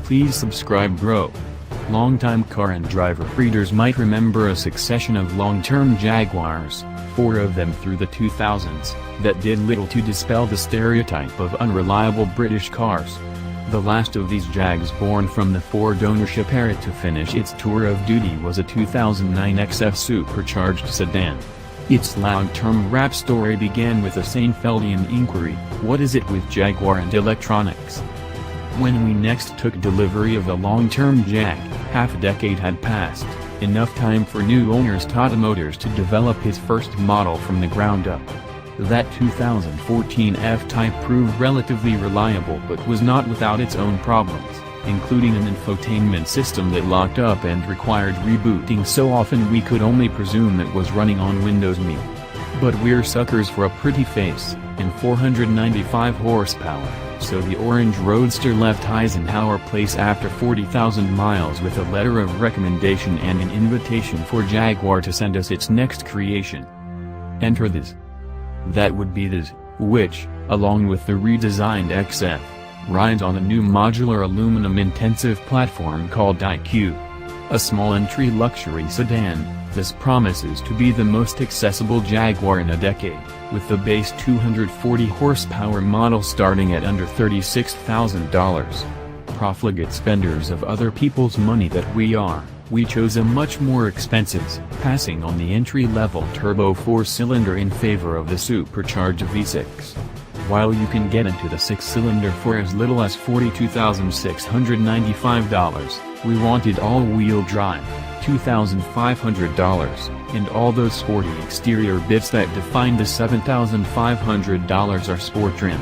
Please subscribe bro. Longtime car and driver readers might remember a succession of long-term Jaguars, 4 of them through the 2000s, that did little to dispel the stereotype of unreliable British cars. The last of these Jags born from the Ford ownership era to finish its tour of duty was a 2009 XF Supercharged sedan. Its long-term rap story began with a Seinfeldian inquiry: what is it with Jaguar and electronics? When we next took delivery of a long-term Jag, half a decade had passed, enough time for new owners Tata Motors to develop his first model from the ground up. That 2014 F-Type proved relatively reliable but was not without its own problems, including an infotainment system that locked up and required rebooting so often we could only presume it was running on Windows ME. But we're suckers for a pretty face, and 495 horsepower, so the orange roadster left Eisenhower Place after 40,000 miles with a letter of recommendation and an invitation for Jaguar to send us its next creation. Enter this. That would be this, which, along with the redesigned XF, rides on a new modular aluminum-intensive platform called IQ. A small entry luxury sedan, this promises to be the most accessible Jaguar in a decade, with the base 240 horsepower model starting at under $36,000. Profligate spenders of other people's money that we are, we chose a much more expensive, passing on the entry-level turbo 4-cylinder in favor of the supercharged V6. While you can get into the 6-cylinder for as little as $42,695, we wanted all-wheel drive, $2,500, and all those sporty exterior bits that define the $7,500 sport trim.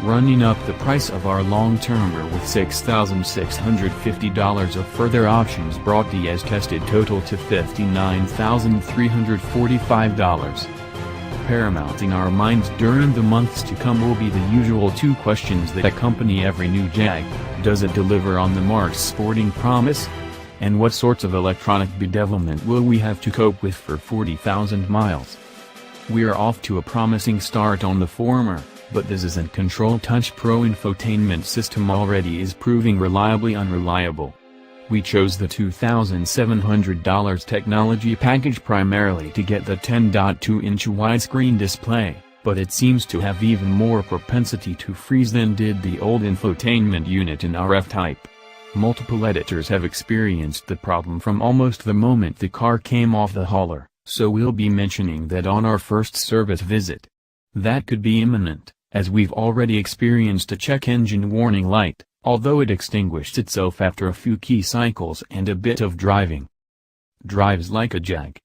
Running up the price of our long-termer with $6,650 of further options brought the as-tested total to $59,345. Paramount in our minds during the months to come will be the usual 2 questions that accompany every new Jag: does it deliver on the marque's sporting promise? And what sorts of electronic bedevilment will we have to cope with for 40,000 miles? We're off to a promising start on the former, but this isn't Control Touch Pro infotainment system already is proving reliably unreliable. We chose the $2,700 technology package primarily to get the 10.2-inch widescreen display, but it seems to have even more propensity to freeze than did the old infotainment unit in our F-Type. Multiple editors have experienced the problem from almost the moment the car came off the hauler, so we'll be mentioning that on our first service visit. That could be imminent, as we've already experienced a check engine warning light, although it extinguished itself after a few key cycles and a bit of driving. Drives like a Jag.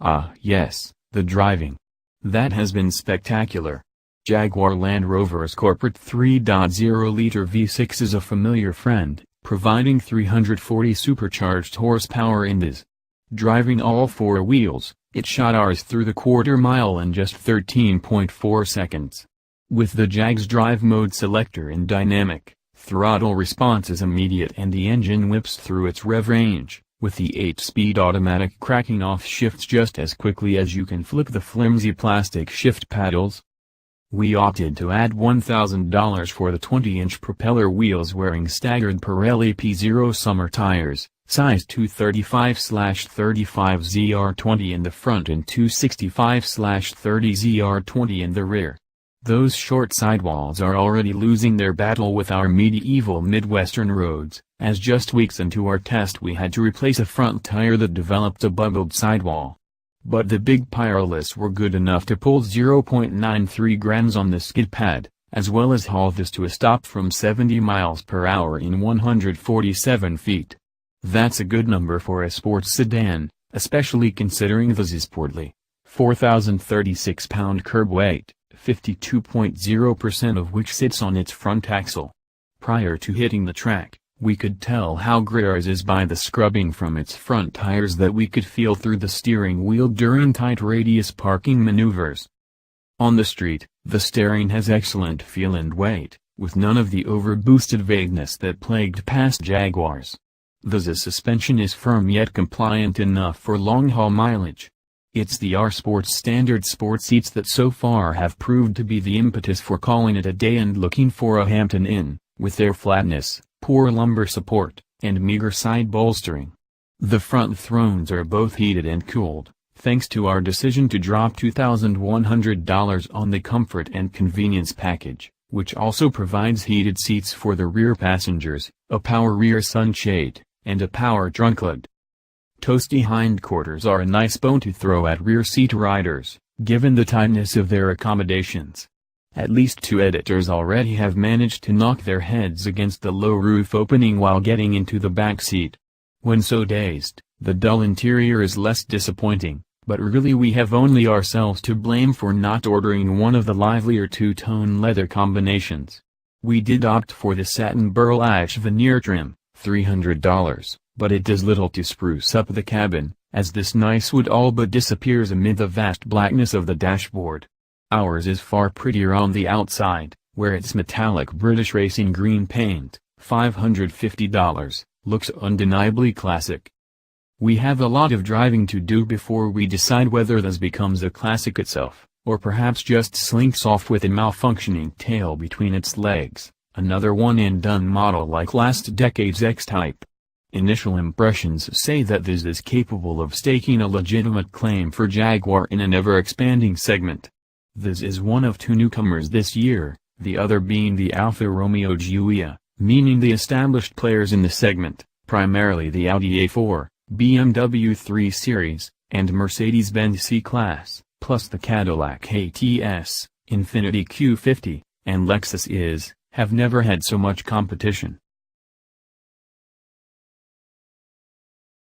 Ah yes, the driving. That has been spectacular. Jaguar Land Rover's corporate 3.0-liter V6 is a familiar friend, providing 340 supercharged horsepower in this. Driving all 4 wheels, it shot ours through the quarter-mile in just 13.4 seconds. With the Jag's drive mode selector in dynamic, throttle response is immediate and the engine whips through its rev range, with the 8-speed automatic cracking off shifts just as quickly as you can flip the flimsy plastic shift paddles. We opted to add $1,000 for the 20-inch propeller wheels wearing staggered Pirelli P0 summer tires, size 235/35 ZR20 in the front and 265/30 ZR20 in the rear. Those short sidewalls are already losing their battle with our medieval Midwestern roads, as just weeks into our test we had to replace a front tire that developed a bubbled sidewall. But the big Pirellis were good enough to pull 0.93 grams on the skid pad, as well as haul this to a stop from 70 miles per hour in 147 feet. That's a good number for a sports sedan, especially considering the portly 4,036-pound curb weight, 52.0% of which sits on its front axle. Prior to hitting the track, we could tell how great ours is by the scrubbing from its front tires that we could feel through the steering wheel during tight radius parking maneuvers. On the street, the steering has excellent feel and weight, with none of the overboosted vagueness that plagued past Jaguars. The suspension is firm yet compliant enough for long-haul mileage. It's the R Sports standard sport seats that so far have proved to be the impetus for calling it a day and looking for a Hampton Inn, with their flatness, poor lumbar support, and meager side bolstering. The front thrones are both heated and cooled, thanks to our decision to drop $2,100 on the comfort and convenience package, which also provides heated seats for the rear passengers, a power rear sunshade, and a power trunk lid. Toasty hindquarters are a nice bone to throw at rear seat riders, given the tightness of their accommodations. At least 2 editors already have managed to knock their heads against the low roof opening while getting into the back seat. When so dazed, the dull interior is less disappointing, but really we have only ourselves to blame for not ordering one of the livelier two-tone leather combinations. We did opt for the satin burl ash veneer trim, $300, but it does little to spruce up the cabin, as this nice wood all but disappears amid the vast blackness of the dashboard. Ours is far prettier on the outside, where its metallic British racing green paint, $550, looks undeniably classic. We have a lot of driving to do before we decide whether this becomes a classic itself, or perhaps just slinks off with a malfunctioning tail between its legs, another one-and-done model like last decade's X-Type. Initial impressions say that this is capable of staking a legitimate claim for Jaguar in an ever-expanding segment. This is one of 2 newcomers this year, the other being the Alfa Romeo Giulia, meaning the established players in the segment, primarily the Audi A4, BMW 3 Series, and Mercedes-Benz C-Class, plus the Cadillac ATS, Infiniti Q50, and Lexus have never had so much competition.